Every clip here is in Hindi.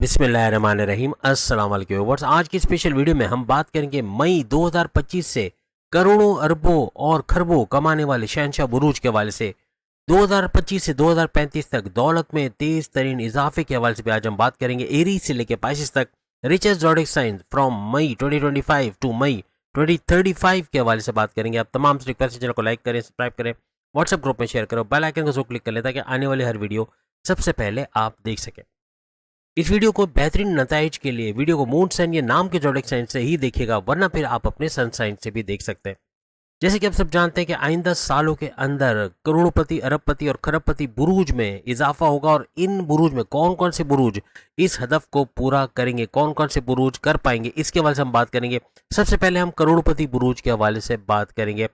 बिस्मिल्लाहिर्रहमानिर्रहीम। अस्सलाम वालेकुम व्यूअर्स। आज की स्पेशल वीडियो में हम बात करेंगे मई 2025 से करोड़ों अरबों और खरबों कमाने वाले शहंशाह बुरूज के हवाले से 2025 से 2035 तक दौलत में तेज तरीन इजाफे के हवाले से भी आज हम बात करेंगे। एरीज से लेकर पाइसिस तक richest zodiac science from May 2025 to May 2035 के हवाले से बात करेंगे। आप तमाम से रिक्वेस्ट चैनल को लाइक करें, सब्सक्राइब करें, व्हाट्सएप ग्रुप में शेयर करो, बेल आइकन को जरूर क्लिक कर लें ताकि आने वाली हर वीडियो सबसे पहले आप देख सकें। इस वीडियो को बेहतरीन नताइज के लिए वीडियो को मून साइन या नाम के ज़ोडिएक साइन से ही देखिएगा, वरना फिर आप अपने सन साइन से भी देख सकते हैं। जैसे कि आप सब जानते हैं कि आइंदा सालों के अंदर करोड़पति, अरबपति और खरबपति बुरूज में इजाफा होगा और इन बुरूज में कौन कौन से बुरूज इस हदफ को पूरा करेंगे, कौन कौन से बुरूज कर पाएंगे, इसके हवाले से हम बात करेंगे। सबसे पहले हम करोड़पति बुरूज के हवाले से बात करेंगे।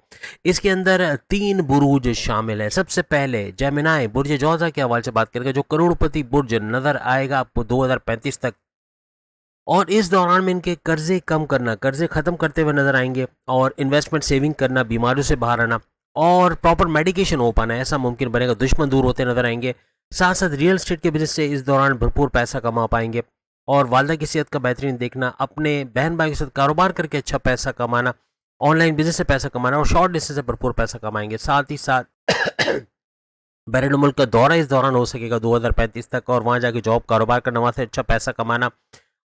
इसके अंदर 3 बुरूज शामिल है। सबसे पहले जेमिनाई बुर्ज जौजा के हवाले से बात करेंगे, जो करोड़पति बुर्ज नजर आएगा आपको 2035 तक, और इस दौरान में इनके कर्जे कम करना, कर्जे खत्म करते हुए नजर आएंगे, और इन्वेस्टमेंट सेविंग करना, बीमारियों से बाहर आना और प्रॉपर मेडिकेशन हो पाना ऐसा मुमकिन बनेगा। दुश्मन दूर होते नजर आएंगे। साथ साथ रियल एस्टेट के बिजनेस से इस दौरान भरपूर पैसा कमा पाएंगे, और वालदा की सेहत का बेहतरीन देखना, अपने बहन भाई के साथ कारोबार करके अच्छा पैसा कमाना, ऑनलाइन बिजनेस से पैसा कमाना और शॉर्ट डिस्टेंस से भरपूर पैसा कमाएंगे। साथ ही साथ बैरून मुल्क का दौरा इस दौरान हो सकेगा 2035 तक, और वहाँ जाके जॉब कारोबार करना, वहाँ से अच्छा पैसा कमाना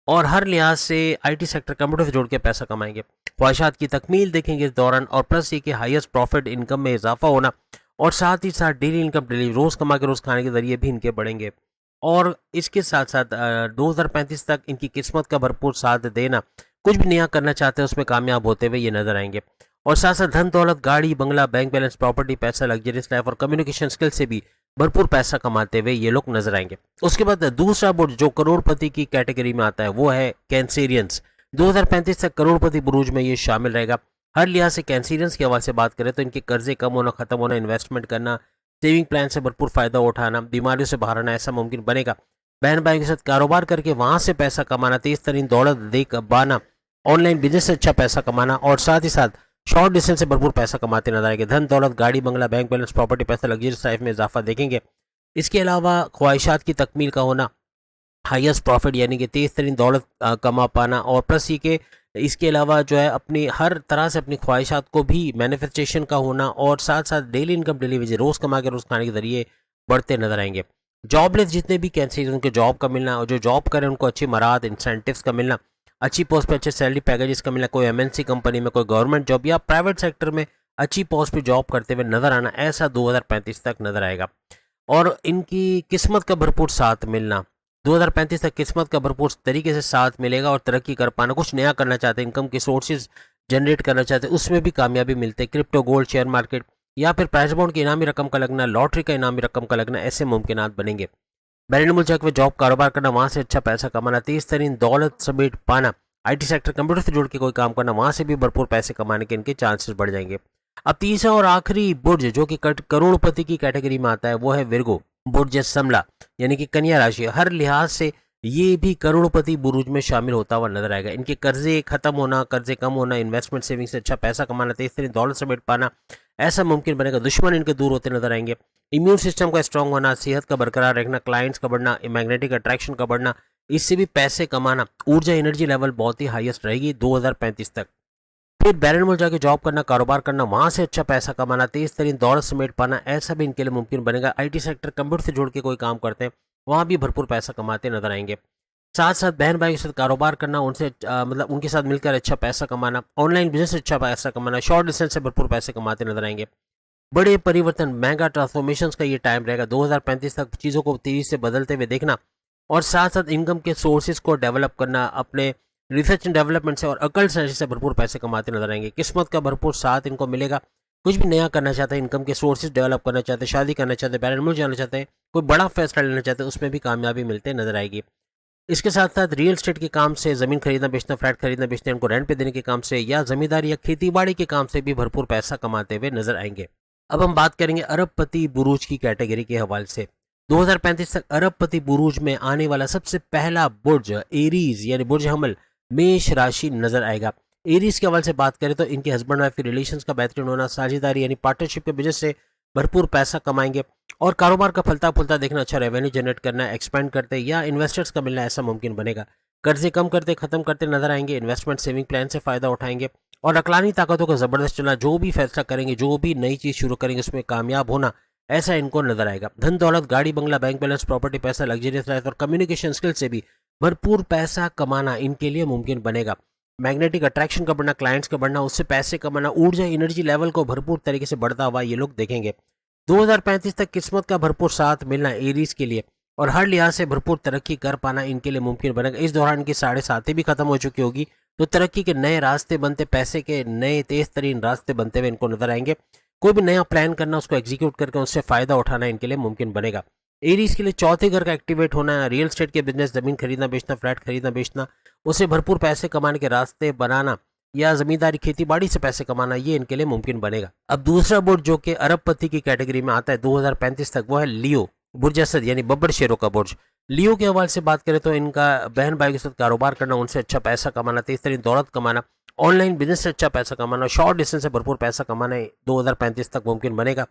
और हर लिहाज से आईटी सेक्टर कंप्यूटर से जोड़ के पैसा कमाएंगे। ख्वाहिशात की तकमील देखेंगे इस दौरान, और प्लस ये कि हाईएस्ट प्रॉफिट इनकम में इजाफा होना, और साथ ही साथ डेली इनकम डेली रोज़ कमा के रोज़ खाने के जरिए भी इनके बढ़ेंगे। और इसके साथ साथ 2035 तक इनकी किस्मत का भरपूर साथ देना, कुछ भी नया करना चाहते हैं उसमें कामयाब होते हुए ये नजर आएंगे। और साथ साथ धन दौलत, गाड़ी बंगला, बैंक बैलेंस, प्रॉपर्टी, पैसा, लग्जरियस लाइफ और कम्युनिकेशन स्किल से भी भरपूर पैसा कमाते हुए ये लोग नजर आएंगे। उसके बाद दूसरा बुर्ज जो करोड़पति की कैटेगरी में आता है वो है कैंसेरियंस। 2035 तक करोड़पति बुरूज में ये शामिल रहेगा। हर लिहाज से कैंसेरियंस की आवाज़ से बात करें तो इनके कर्जे कम होना, खत्म होना, इन्वेस्टमेंट करना, सेविंग प्लान से भरपूर फायदा उठाना, बीमारियों से बाहर आना ऐसा मुमकिन बनेगा। बहन भाई के साथ कारोबार करके वहां से पैसा कमाना, तेज तरीन दौलत देख पाना, ऑनलाइन बिजनेस से अच्छा पैसा कमाना, और साथ ही साथ शॉर्ट डिस्टेंस से भरपूर पैसा कमाते नजर आएंगे। धन दौलत, गाड़ी बंगला, बैंक बैलेंस, प्रॉपर्टी, पैसा, लग्जरियस लाइफ में इजाफा देखेंगे। इसके अलावा ख्वाहिशात की तकमील का होना, हाईएस्ट प्रॉफिट यानी कि तेज तरीन दौलत कमा पाना, और प्लस ये कि इसके अलावा जो है अपनी हर तरह से अपनी ख्वाहिशात को भी मैनिफेस्टेशन का होना, और साथ साथ डेली इनकम डेली वेज रोज़ कमा के रोज़ खाने के जरिए बढ़ते नजर आएंगे। जॉबलेस जितने भी कैंसिल उनको जॉब का मिलना, और जो जॉब करें उनको अच्छी मराहत, इंसेंटिव्स का मिलना, अच्छी पोस्ट पे अच्छे सैलरी पैकेजेस का मिलना, कोई एमएनसी कंपनी में, कोई गवर्नमेंट जॉब या प्राइवेट सेक्टर में अच्छी पोस्ट पे जॉब करते हुए नजर आना, ऐसा 2035 तक नजर आएगा। और इनकी किस्मत का भरपूर साथ मिलना, 2035 तक किस्मत का भरपूर तरीके से साथ मिलेगा, और तरक्की कर पाना, कुछ नया करना चाहते हैं, इनकम के सोर्सेज जनरेट करना चाहते हैं, उसमें भी कामयाबी मिलते हैं। क्रिप्टो, गोल्ड, शेयर मार्केट या फिर प्राइस बॉन्ड की इनामी रकम का लगना, लॉटरी का इनामी रकम का लगना, ऐसे मुमकिनात बनेंगे। बैरून मुल्क में जॉब कारोबार करना, वहाँ से अच्छा पैसा कमाना, तेज तरीन दौलत समेट पाना, आईटी सेक्टर कंप्यूटर से जुड़ के कोई काम करना, वहाँ से भी भरपूर पैसे कमाने के इनके चांसेस बढ़ जाएंगे। अब तीसरा और आखिरी बुर्ज जो कि करोड़पति की कैटेगरी में आता है वो है विर्गो बुर्ज समला यानी कि कन्या राशि। हर लिहाज से ये भी करोड़पति बुरुज में शामिल होता हुआ नजर आएगा। इनके कर्जे खत्म होना, कर्जे कम होना, इन्वेस्टमेंट सेविंग से अच्छा पैसा कमाना, तेज तरीन दौलत समेट पाना ऐसा मुमकिन बनेगा। दुश्मन इनके दूर होते नजर आएंगे। इम्यून सिस्टम का स्ट्रांग होना, सेहत का बरकरार रखना, क्लाइंट्स का बढ़ना, मैग्नेटिक अट्रैक्शन का बढ़ना, इससे भी पैसे कमाना, ऊर्जा एनर्जी लेवल बहुत ही हाईएस्ट रहेगी 2035 तक। फिर बैरून मुल्क जाके जॉब करना, कारोबार करना, वहाँ से अच्छा पैसा कमाना, तेज तरीन दौलत समेट पाना, ऐसा भी इनके लिए मुमकिन बनेगा। आईटी सेक्टर कंप्यूटर से जुड़ के कोई काम करते हैं, वहाँ भी भरपूर पैसा कमाते नजर आएंगे। साथ साथ बहन भाई के साथ कारोबार करना, उनसे मतलब उनके साथ मिलकर अच्छा पैसा कमाना, ऑनलाइन बिजनेस से अच्छा पैसा कमाना, शॉर्ट डिस्टेंस से भरपूर पैसे कमाते नजर आएंगे। बड़े परिवर्तन, मेगा ट्रांसफॉर्मेशन का ये टाइम रहेगा 2035 तक, चीज़ों को तेजी से बदलते हुए देखना, और साथ साथ इनकम के सोर्सेज को डेवलप करना, अपने रिसर्च एंड डेवलपमेंट से और अकल्ट साइंस से भरपूर पैसे कमाते नजर आएंगे। किस्मत का भरपूर साथ इनको मिलेगा। कुछ भी नया करना चाहते हैं, इनकम के सोर्सेज डेवलप करना चाहते हैं, शादी करना चाहते हैं, बैरून मुल्क जाना चाहते हैं, कोई बड़ा फैसला लेना चाहते हैं, उसमें भी कामयाबी मिलते नजर आएगी। इसके साथ साथ रियल एस्टेट के काम से, ज़मीन खरीदना बेचना, फ्लैट खरीदना बेचना, उनको रेंट पे देने के काम से, या जमींदारी या खेती बाड़ी के काम से भी भरपूर पैसा कमाते हुए नजर आएंगे। अब हम बात करेंगे अरबपति बुरूज की कैटेगरी के हवाले से। 2035 तक अरबपति बुरूज में आने वाला सबसे पहला बुर्ज एरीज यानी बुर्ज हमल मेष राशि नजर आएगा। एरीज के हवाले से बात करें तो इनके हस्बैंड वाइफ के रिलेशंस का बेहतरीन होना, साझेदारी यानी पार्टनरशिप के वजह से भरपूर पैसा कमाएंगे। और कारोबार का फलता फूलता देखना, अच्छा रेवेन्यू जनरेट करना, एक्सपेंड करते या इन्वेस्टर्स का मिलना ऐसा मुमकिन बनेगा। कर्जे कम करते खत्म करते नजर आएंगे, इन्वेस्टमेंट सेविंग प्लान से फायदा उठाएंगे और अकलानी ताकतों का जबरदस्त चलना, जो भी फैसला करेंगे, जो भी नई चीज शुरू करेंगे उसमें कामयाब होना ऐसा इनको नजर आएगा। धन दौलत, गाड़ी बंगला, बैंक बैलेंस, प्रॉपर्टी, पैसा, लग्जरियस लाइफ और कम्युनिकेशन स्किल से भी भरपूर पैसा कमाना इनके लिए मुमकिन बनेगा। मैग्नेटिक अट्रैक्शन का बढ़ना, क्लाइंट्स का बढ़ना, उससे पैसे कमाना, ऊर्जा एनर्जी लेवल को भरपूर तरीके से बढ़ता हुआ ये लोग देखेंगे। 2035 तक किस्मत का भरपूर साथ मिलना एरीज के लिए और हर लिहाज से भरपूर तरक्की कर पाना इनके लिए मुमकिन बनेगा। इस दौरान इनकी 7.5 भी खत्म हो चुकी होगी, तो तरक्की के नए रास्ते बनते, पैसे के नए तेज तरीन रास्ते बनते हुए इनको नजर आएंगे। कोई भी नया प्लान करना, उसको एग्जीक्यूट करके उससे फायदा उठाना इनके लिए मुमकिन बनेगा। एरीज के लिए चौथे घर का एक्टिवेट होना, रियल एस्टेट के बिजनेस, जमीन खरीदना बेचना, फ्लैट खरीदना बेचना, उससे भरपूर पैसे कमाने के रास्ते बनाना या जमींदारी खेती बाड़ी से पैसे कमाना, ये इनके लिए मुमकिन बनेगा। अब दूसरा बुर्ज जो कि अरबपति की कैटेगरी में आता है 2035 तक, वो है लियो बुर्ज असद, यानी बब्बर शेरों का बुर्ज। लियो के हवाले से बात करें तो इनका बहन भाई के साथ कारोबार करना, उनसे अच्छा पैसा कमाना, तेज तरीन दौलत कमाना, ऑनलाइन बिजनेस से अच्छा पैसा कमाना, शॉर्ट डिस्टेंस से भरपूर पैसा कमाना 2035 तक मुमकिन बनेगा।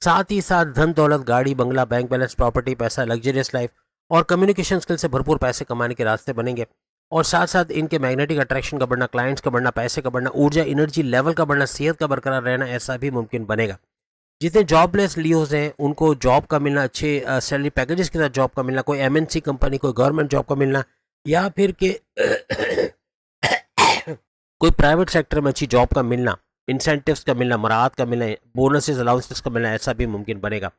साथ ही साथ धन दौलत, गाड़ी बंगला, बैंक बैलेंस, प्रॉपर्टी, पैसा, लग्जरियस लाइफ और कम्युनिकेशन स्किल से भरपूर पैसे कमाने के रास्ते बनेंगे। और साथ साथ इनके मैग्नेटिक अट्रैक्शन का बढ़ना, क्लाइंट्स का बढ़ना, पैसे का बढ़ना, ऊर्जा एनर्जी लेवल का बढ़ना, सेहत का बरकरार रहना ऐसा भी मुमकिन बनेगा। जितने जॉबलेस लियोज हैं उनको जॉब का मिलना, अच्छे सैलरी पैकेजेस के साथ जॉब का मिलना, कोई एमएनसी कंपनी, कोई गवर्नमेंट जॉब का मिलना या फिर के कोई प्राइवेट सेक्टर में अच्छी जॉब का मिलना, इंसेंटिव्स का मिलना, मराहत का मिलना, बोनसेस अलाउंसेस का मिलना ऐसा भी मुमकिन बनेगा।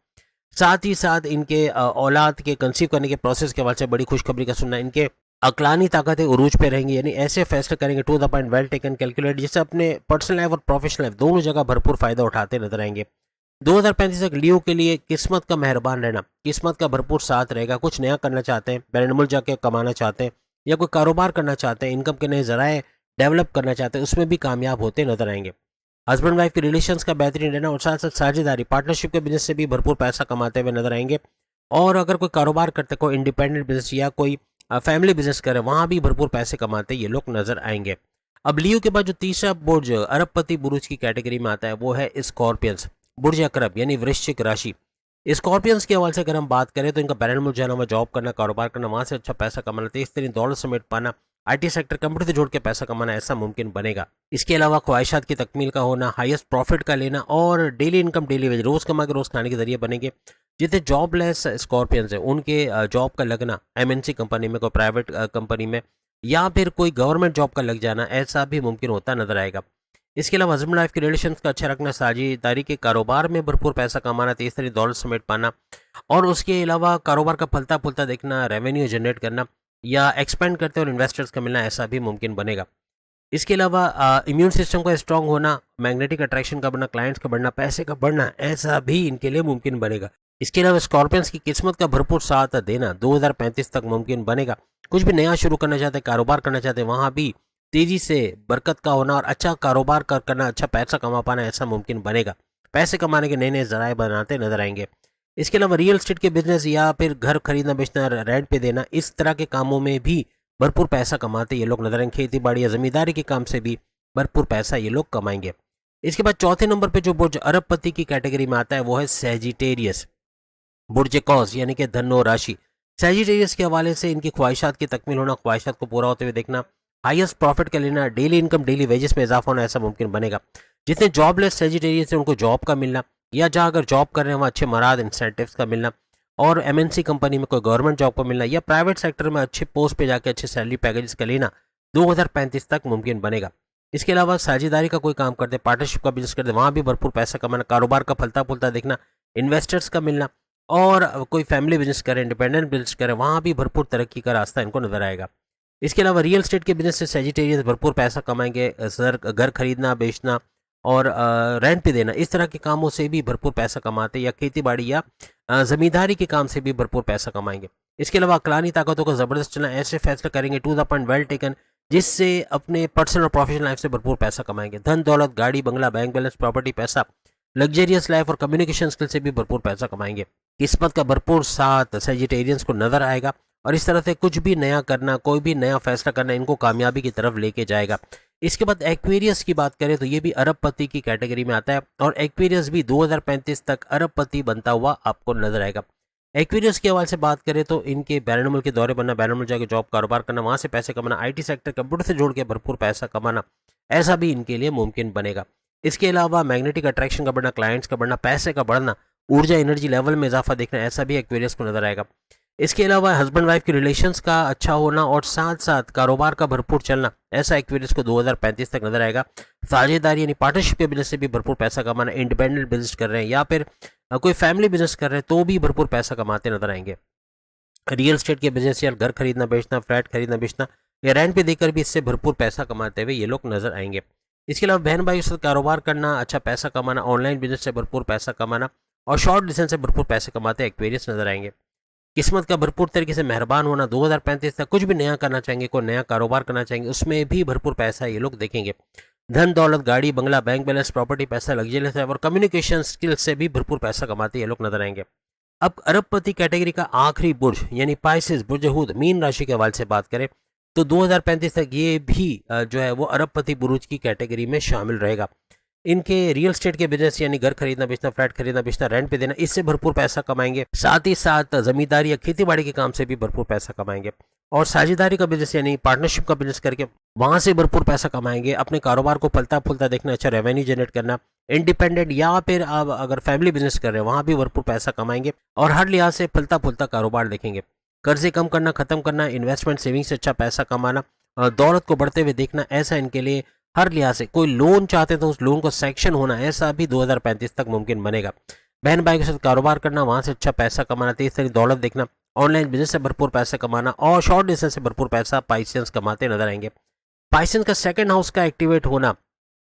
साथ ही साथ इनके औलाद के कंसीव करने के प्रोसेस के हवाले से बड़ी खुशखबरी का सुनना, इनके अकलानी ताकतें उरूज पे रहेंगी, यानी ऐसे फैसले करेंगे to the point, well taken, calculate, जिससे अपने पर्सनल लाइफ और प्रोफेशनल लाइफ दोनों जगह भरपूर फायदा उठाते नजर आएंगे। 2035 तक लियो के लिए किस्मत का मेहरबान रहना, किस्मत का भरपूर साथ रहेगा। कुछ नया करना चाहते हैं, बैरन मुल्क जाके कमाना चाहते हैं या कोई कारोबार करना चाहते हैं, इनकम के नए जराए डेवलप करना चाहते हैं, उसमें भी कामयाब होते नजर आएंगे। हस्बैंड वाइफ के रिलेशंस का बेहतरीन रहना और साथ साथ साझेदारी, पार्टनरशिप के बिजनेस से भी भरपूर पैसा कमाते हुए नजर आएंगे। और अगर कोई कारोबार करते, कोई इंडिपेंडेंट बिजनेस या कोई फैमिली बिजनेस करे, वहां भी भरपूर पैसे कमाते ये लोग नजर आएंगे। अब लियो के बाद जो तीसरा बुर्ज अरबपति बुर्ज की कैटेगरी में आता है वो है स्कॉर्पियंस, बुर्ज अकरब यानी वृश्चिक राशि। स्कॉर्पियंस के हवाले से अगर हम बात करें तो इनका बैरन मुल्क जाना, वहाँ जॉब करना, कारोबार करना, वहां से अच्छा पैसा कमाना, तेज तरीन दौलत समेट पाना, आईटी सेक्टर, कंप्यूटर से जोड़ के पैसा कमाना ऐसा मुमकिन बनेगा। इसके अलावा ख्वाहिशात की तकमील का होना, हाईएस्ट प्रॉफिट का लेना और डेली इनकम, डेली वेज, रोज कमा के रोज खाने के जरिए बनेंगे। जितने जॉबलेस स्कॉर्पियंस हैं उनके जॉब का लगना एमएनसी कंपनी में, कोई प्राइवेट कंपनी में या फिर कोई गवर्नमेंट जॉब का लग जाना ऐसा भी मुमकिन होता नजर आएगा। इसके अलावा हस्बैंड वाइफ के रिलेशन का अच्छा रखना, साझेदारी के कारोबार में भरपूर पैसा कमाना, तेज तरीन दौलत समेट पाना और उसके अलावा कारोबार का फलता फूलता देखना, रेवेन्यू जनरेट करना या एक्सपेंड करते और इन्वेस्टर्स का मिलना ऐसा भी मुमकिन बनेगा। इसके अलावा इम्यून सिस्टम का स्ट्रांग होना, मैग्नेटिक अट्रैक्शन का बढ़ना, क्लाइंट्स का बढ़ना, पैसे का बढ़ना ऐसा भी इनके लिए मुमकिन बनेगा। इसके अलावा स्कॉर्पियंस की किस्मत का भरपूर साथ देना 2035 तक मुमकिन बनेगा। कुछ भी नया शुरू करना चाहते हैं, कारोबार करना चाहते हैं, वहां भी तेजी से बरकत का होना और अच्छा कारोबार करना, अच्छा पैसा कमा पाना ऐसा मुमकिन बनेगा। पैसे कमाने के नए नए जराए बनाते नजर आएंगे। इसके अलावा रियल एस्टेट के बिजनेस या फिर घर खरीदना बेचना, रेंट पे देना, इस तरह के कामों में भी भरपूर पैसा कमाते ये लोग नजर आएंगे। खेती बाड़ी या जमींदारी के काम से भी भरपूर पैसा ये लोग कमाएंगे। इसके बाद चौथे नंबर पे जो बुर्ज अरबपति की कैटेगरी में आता है वो है सैजिटेरियस, बुर्ज कौस यानी कि धनो राशि। सैजिटेरियस के हवाले से इनकी ख्वाहिशात की तकमील होना, ख्वाहिशात को पूरा होते हुए देखना, हाईएस्ट प्रॉफिट का लेना, डेली इनकम, डेली वेजेस में इजाफा होना ऐसा मुमकिन बनेगा। जितने जॉबलेस सैजिटेरियस हैं उनको जॉब का मिलना या जहाँ अगर जॉब कर रहे हैं वहाँ अच्छे मराद इंसेंटिव्स का मिलना और एमएनसी कंपनी में कोई गवर्नमेंट जॉब का मिलना या प्राइवेट सेक्टर में अच्छे पोस्ट पे जाके अच्छे सैलरी पैकेजेस का लेना 2035 तक मुमकिन बनेगा। इसके अलावा साझेदारी का कोई काम करते, पार्टनरशिप का बिजनेस करते, वहाँ भी भरपूर पैसा कमाना, कारोबार का फलता फूलता देखना, इन्वेस्टर्स का मिलना और कोई फैमिली बिजनेस करे, इंडिपेंडेंट बिजनेस करे, वहाँ भी भरपूर तरक्की का रास्ता इनको नजर आएगा। इसके अलावा रियल एस्टेट के बिजनेस से सैजिटेरियस भरपूर पैसा कमाएंगे, घर खरीदना बेचना और रेंट पे देना, इस तरह के कामों से भी भरपूर पैसा कमाते या खेती बाड़ी या जमींदारी के काम से भी भरपूर पैसा कमाएंगे। इसके अलावा अकलानी ताकतों का जबरदस्त चलना, ऐसे फैसले करेंगे to the point, well taken, जिससे अपने पर्सनल और प्रोफेशनल लाइफ से भरपूर पैसा कमाएंगे। धन दौलत, गाड़ी बंगला, बैंक बैलेंस, प्रॉपर्टी, पैसा, लग्जरियस लाइफ और कम्युनिकेशन स्किल से भी भरपूर पैसा कमाएंगे। किस्मत का भरपूर साथ सैजिटेरियंस को नजर आएगा और इस तरह से कुछ भी नया करना, कोई भी नया फैसला करना इनको कामयाबी की तरफ लेके जाएगा। इसके बाद एक्वेरियस की बात करें तो ये भी अरबपति की कैटेगरी में आता है और एक्वेरियस भी 2035 तक अरबपति बनता हुआ आपको नजर आएगा। एक्वेरियस के हवाले से बात करें तो इनके बैरून मुल्क के दौरे बनना, बैरून मुल्क जाके जॉब कारोबार करना, वहां से पैसे कमाना, आईटी सेक्टर कंप्यूटर से जोड़ के भरपूर पैसा कमाना, ऐसा भी इनके लिए मुमकिन बनेगा। इसके अलावा मैग्नेटिक अट्रैक्शन का बढ़ना, क्लाइंट्स का बढ़ना, पैसे का बढ़ना, ऊर्जा एनर्जी लेवल में इजाफा देखना, ऐसा भी एक्वेरियस को नजर आएगा। इसके अलावा हस्बैंड वाइफ की रिलेशंस का अच्छा होना और साथ साथ कारोबार का भरपूर चलना, ऐसा एक्वेरियस को 2035 तक नजर आएगा। साझेदारी यानी पार्टनरशिप के बिजनेस से भी भरपूर पैसा कमाना, इंडिपेंडेंट बिजनेस कर रहे हैं या फिर कोई फैमिली बिजनेस कर रहे हैं तो भी भरपूर पैसा कमाते नजर आएंगे। रियल एस्टेट के बिजनेस या घर खरीदना बेचना, फ्लैट खरीदना बेचना या रेंट पे देकर भी इससे भरपूर पैसा कमाते हुए ये लोग नजर आएंगे। इसके अलावा बहन भाई के साथ कारोबार करना, अच्छा पैसा कमाना, ऑनलाइन बिजनेस से भरपूर पैसा कमाना और शॉर्ट डिस्टेंस से भरपूर पैसे कमाते एक्वेरियस नजर आएंगे। किस्मत का भरपूर तरीके से मेहरबान होना, 2035 तक कुछ भी नया करना चाहेंगे, कोई नया कारोबार करना चाहेंगे, उसमें भी भरपूर पैसा ये लोग देखेंगे। धन दौलत, गाड़ी बंगला, बैंक बैलेंस, प्रॉपर्टी, पैसा, लग्जरियस लाइफ और कम्युनिकेशन स्किल्स से भी भरपूर पैसा कमाते ये लोग नजर आएंगे। अब अरबपति कैटेगरी का आखिरी बुर्ज यानी पाइसेस बुर्ज हूद मीन राशि के हवाले से बात करें तो 2035 तक ये भी जो है वो अरबपति बुर्ज की कैटेगरी में शामिल रहेगा। इनके रियल एस्टेट के बिजनेस यानी घर खरीदना बेचना, फ्लैट खरीदना बेचना, रेंट पे देना, इससे भरपूर पैसा कमाएंगे। साथ ही साथ जमींदारी या खेती बाड़ी के काम से भी भरपूर पैसा कमाएंगे और साझेदारी का बिजनेस यानी पार्टनरशिप का बिजनेस करके वहां से भरपूर पैसा कमाएंगे। अपने कारोबार को फलता फूलता देखना, अच्छा रेवेन्यू जनरेट करना, इंडिपेंडेंट या फिर आप अगर फैमिली बिजनेस कर रहे हैं वहां भी भरपूर पैसा कमाएंगे और हर लिहाज से फलता फूलता कारोबार देखेंगे। कर्जे कम करना, खत्म करना, इन्वेस्टमेंट सेविंग से अच्छा पैसा कमाना, दौलत को बढ़ते हुए देखना, ऐसा इनके लिए हर लिहाज से कोई लोन चाहते तो उस लोन को सैंक्शन होना, ऐसा भी 2035 तक मुमकिन बनेगा। बहन भाई के साथ कारोबार करना, वहां से अच्छा पैसा कमाना, तेज तरीन दौलत देखना, ऑनलाइन बिजनेस से भरपूर पैसा कमाना और शॉर्ट डिस्टेंस से भरपूर पैसा पाइसेंस कमाते नजर आएंगे। पाइसेंस का सेकंड हाउस का एक्टिवेट होना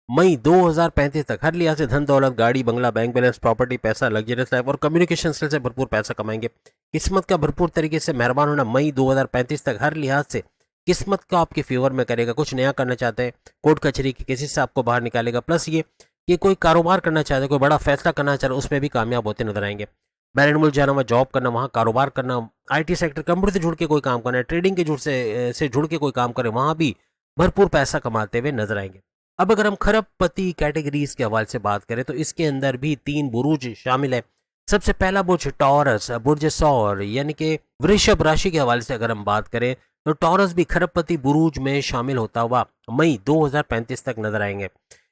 मई 2035 तक हर लिहाज से धन दौलत, गाड़ी बंगला, बैंक बैलेंस, प्रॉपर्टी, पैसा, लग्जरियस लाइफ और कम्युनिकेशन स्किल से भरपूर पैसा कमाएंगे। किस्मत का भरपूर तरीके से मेहरबान होना मई 2035 तक हर लिहाज से किस्मत का आपके फेवर में करेगा। कुछ नया करना चाहते हैं, कोर्ट कचहरी की केसेस से आपको बाहर निकालेगा। प्लस ये कि कोई कारोबार करना चाहते हैं, कोई बड़ा फैसला करना चाह रहे हैं, उसमें भी कामयाब होते नजर आएंगे। बैरून मुल्क जाना, वहाँ जॉब करना, वहाँ कारोबार करना, आईटी सेक्टर कंप्यूटर से जुड़ के कोई काम करना है, ट्रेडिंग के जुड़ से जुड़ के कोई काम करे, वहाँ भी भरपूर पैसा कमाते हुए नजर आएंगे। अब अगर हम खरबपति कैटेगरीज के हवाले से बात करें तो इसके अंदर भी 3 बुरूज शामिल है। सबसे पहला बुर्ज टॉरस, बुर्ज सौर यानी कि वृषभ राशि के हवाले से अगर हम बात करें तो टॉरस भी खरबपति बुरूज में शामिल होता हुआ मई 2035 तक नजर आएंगे।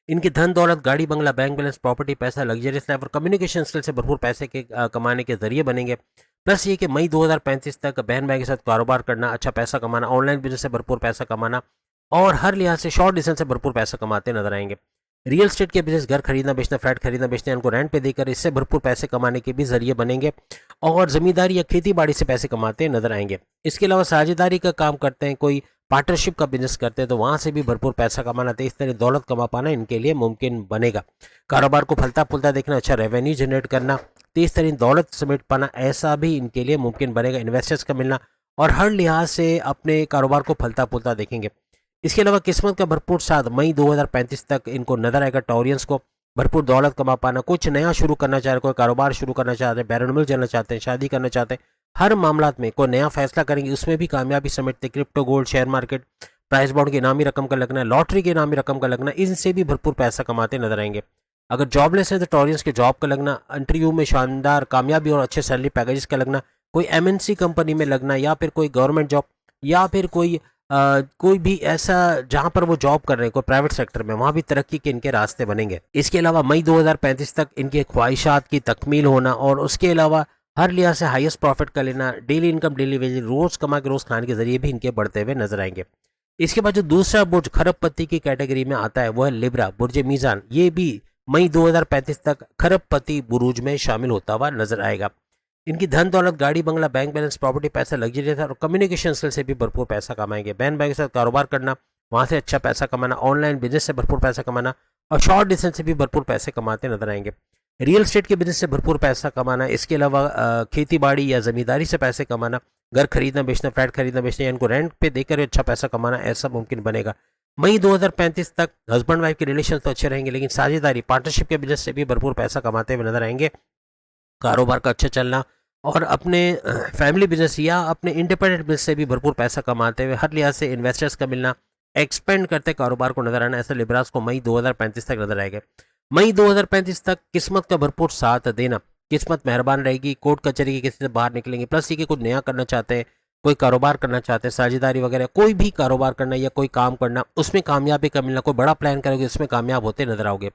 इनकी धन दौलत, गाड़ी बंगला, बैंक बैलेंस, प्रॉपर्टी, पैसा, लग्जरियस लाइफ और कम्युनिकेशन स्किल से भरपूर पैसे के कमाने के जरिए बनेंगे। प्लस ये कि मई 2035 तक बहन भाई के साथ कारोबार करना, अच्छा पैसा कमाना, ऑनलाइन बिजनेस से भरपूर पैसा कमाना और हर लिहाज से शॉर्ट डिस्टेंस से भरपूर पैसा कमाते नजर आएंगे। रियल एस्टेट के बिजनेस, घर खरीदना बेचना, फ्लैट खरीदना बेचना, इनको रेंट पे देकर इससे भरपूर पैसे कमाने के भी जरिए बनेंगे और जमींदारी या खेती बाड़ी से पैसे कमाते नजर आएंगे। इसके अलावा साझेदारी का काम करते हैं, कोई पार्टनरशिप का बिजनेस करते हैं तो वहां से भी भरपूर पैसा कमाना, तेज तरीन दौलत कमा पाना इनके लिए मुमकिन बनेगा। कारोबार को फलता फूलता देखना, अच्छा रेवेन्यू जनरेट करना, तेज तरीन दौलत समेट पाना, ऐसा भी इनके लिए मुमकिन बनेगा। इन्वेस्टर्स का मिलना और हर लिहाज से अपने कारोबार को फलता फूलता देखेंगे। इसके अलावा किस्मत का भरपूर साथ मई 2035 तक इनको नजर आएगा। टॉरियंस को भरपूर दौलत कमा पाना, कुछ नया शुरू करना चाह रहे, कोई कारोबार शुरू करना चाहते हैं, बैरून मुल्क जाना चाहते हैं, शादी करना चाहते हैं, हर मामला में कोई नया फैसला करेंगे, उसमें भी कामयाबी समेटते। Crypto, gold, share market, price bond की इनामी रकम का लगना, लॉटरी की इनामी रकम का लगना, इनसे भी भरपूर पैसा कमाते नजर आएंगे। अगर जॉबलेस है तो टॉरियंस के जॉब का लगना, इंटरव्यू में शानदार कामयाबी और अच्छे सैलरी पैकेजेस का लगना, कोई एमएनसी कंपनी में लगना या फिर कोई गवर्नमेंट जॉब या फिर कोई भी ऐसा जहां पर वो जॉब कर रहे हैं, कोई प्राइवेट सेक्टर में, वहां भी तरक्की के इनके रास्ते बनेंगे। इसके अलावा मई 2035 तक इनके ख्वाहिशात की तकमील होना और उसके अलावा हर लिहाज से हाईएस्ट प्रॉफिट का लेना, डेली इनकम, डेली वेज, रोज कमा के रोज खाने के जरिए भी इनके बढ़ते हुए नजर आएंगे। इसके बाद जो दूसरा बुर्ज खरबपति की कैटेगरी में आता है वो है लिब्रा, बुर्ज मीजान। ये भी मई 2035 तक खरबपति बुरूज में शामिल होता हुआ नजर आएगा। इनकी धन दौलत, गाड़ी बंगला, बैंक बैलेंस, प्रॉपर्टी, पैसा, लग्जरियस और कम्युनिकेशन स्किल से भी भरपूर पैसा कमाएंगे। बहन भाई के साथ कारोबार करना, वहां से अच्छा पैसा कमाना, ऑनलाइन बिजनेस से भरपूर पैसा कमाना और शॉर्ट डिस्टेंस से भी भरपूर पैसे कमाते नजर आएंगे। रियल एस्टेट के बिजनेस से भरपूर पैसा कमाना, इसके अलावा खेती बाड़ी या जमींदारी से पैसे कमाना, घर खरीदना बेचना, फ्लैट खरीदना बेचना या इनको रेंट पे देकर अच्छा पैसा कमाना, ऐसा मुमकिन बनेगा। मई 2035 तक हस्बैंड वाइफ के रिलेशन तो अच्छे रहेंगे लेकिन साझेदारी, पार्टनरशिप के बिजनेस से भी भरपूर पैसा कमाते हुए नजर आएंगे। कारोबार का अच्छा चलना और अपने फैमिली बिजनेस या अपने इंडिपेंडेंट बिजनेस से भी भरपूर पैसा कमाते हुए हर लिहाज से इन्वेस्टर्स का मिलना, एक्सपेंड करते कारोबार को नजर आना, ऐसा लिब्रास को मई 2035 तक नजर आएगा। मई 2035 तक किस्मत का भरपूर साथ देना, किस्मत मेहरबान रहेगी, कोर्ट कचहरी के किसी से बाहर निकलेंगे, प्लस ये कि कुछ नया करना चाहते हैं, कोई कारोबार करना चाहते हैं, साझेदारी वगैरह कोई भी कारोबार करना या कोई काम करना, उसमें कामयाबी का मिलना, कोई बड़ा प्लान करोगे उसमें कामयाब होते नजर आओगे।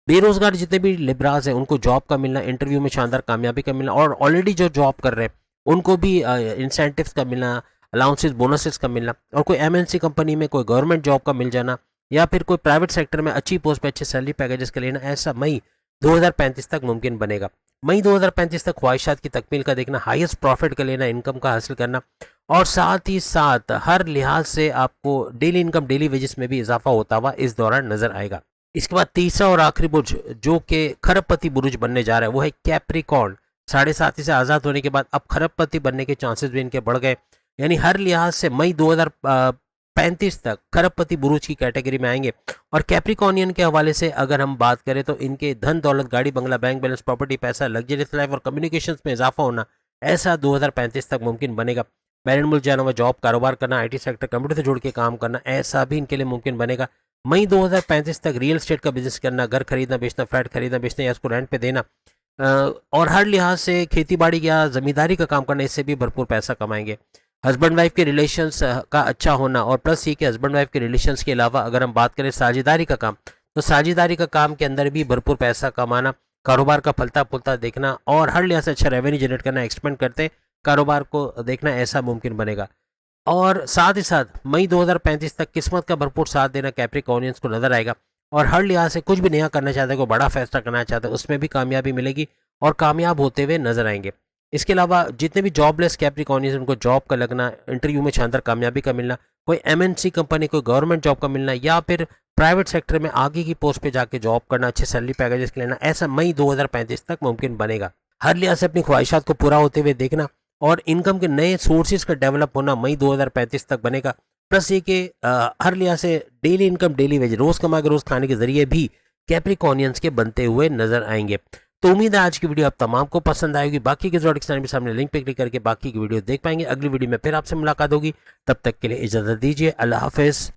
बेरोजगार जितने भी लिब्रास हैं उनको जॉब का मिलना, इंटरव्यू में शानदार कामयाबी का मिलना, और ऑलरेडी जो जॉब कर रहे हैं उनको भी इंसेंटिव्स का मिलना, अलाउंसेस बोनसेस का मिलना, और कोई एमएनसी कंपनी में कोई गवर्नमेंट जॉब का मिल जाना, या फिर कोई प्राइवेट सेक्टर में अच्छी पोस्ट पे अच्छे सैलरी पैकेजेस का लेना, ऐसा मई 2035 तक मुमकिन बनेगा। मई 2035 तक ख्वाहिशात की तकमील का देखना, हाईएस्ट प्रॉफिट का लेना, इनकम का हासिल करना, और साथ ही साथ हर लिहाज से आपको डेली इनकम, डेली वेजेस में भी इजाफा होता हुआ इस दौरान नजर आएगा। इसके बाद तीसरा और आखिरी बुर्ज जो कि खरबपति बुर्ज बनने जा रहा है वो है कैप्रिकॉर्न। 7.5 से आज़ाद होने के बाद अब खरबपति बनने के चांसेस भी इनके बढ़ गए, यानी हर लिहाज से मई 2035 तक खरबपति बुरुज की कैटेगरी में आएंगे। और कैप्रिकॉर्नियन के हवाले से अगर हम बात करें तो इनके धन दौलत, गाड़ी बंगला, बैंक बैलेंस, प्रॉपर्टी, पैसा, लग्जरियस लाइफ और कम्युनिकेशंस में इजाफा होना, ऐसा 2035 तक मुमकिन बनेगा। बैरन मुल्क जाना हुआ, जॉब, कारोबार करना, आईटी सेक्टर, कंप्यूटर से जुड़ के काम करना, ऐसा भी इनके लिए मुमकिन बनेगा। मई 2035 तक रियल एस्टेट का बिजनेस करना, घर खरीदना बेचना, फ्लैट खरीदना बेचना या उसको रेंट पे देना, और हर लिहाज से खेती बाड़ी या ज़मींदारी का काम करना, इससे भी भरपूर पैसा कमाएंगे। हस्बैंड वाइफ के रिलेशंस का अच्छा होना, और प्लस ये कि हस्बैंड वाइफ के रिलेशंस के अलावा अगर हम बात करें साझेदारी का काम, तो साझेदारी का काम के अंदर भी भरपूर पैसा कमाना, कारोबार का फलता फूलता देखना, और हर लिहाज से अच्छा रेवेन्यू जनरेट करना, एक्सपेंड करते कारोबार को देखना, ऐसा मुमकिन बनेगा। और साथ ही साथ मई 2035 तक किस्मत का भरपूर साथ देना कैप्रिकॉर्नियंस को नजर आएगा, और हर लिहाज से कुछ भी नया करना चाहते हैं, कोई बड़ा फैसला करना चाहते हैं, उसमें भी कामयाबी मिलेगी और कामयाब होते हुए नजर आएंगे। इसके अलावा जितने भी जॉबलेस कैप्रिकॉर्नियंस उनको जॉब का लगना, इंटरव्यू में शानदार कामयाबी का मिलना, कोई एमएनसी कंपनी, कोई गवर्नमेंट जॉब का मिलना, या फिर प्राइवेट सेक्टर में आगे की पोस्ट पे जाके जॉब करना, अच्छे सैलरी पैकेजेस लेना, ऐसा मई 2035 तक मुमकिन बनेगा। हर लिहाज से अपनी ख्वाहिशात को पूरा होते हुए देखना और इनकम के नए सोर्सेज का डेवलप होना मई 2035 तक बनेगा। प्लस ये कि हर लिहाज से डेली इनकम, डेली वेज, रोज कमा के रोज खाने के जरिए भी कैप्रिकॉर्नियंस के बनते हुए नजर आएंगे। तो उम्मीद है आज की वीडियो आप तमाम को पसंद आएगी। बाकी के जोड़े के सामने लिंक पे क्लिक करके बाकी की वीडियो देख पाएंगे। अगली वीडियो में फिर आपसे मुलाकात होगी, तब तक के लिए इजाजत दीजिए। अल्लाह हाफिज।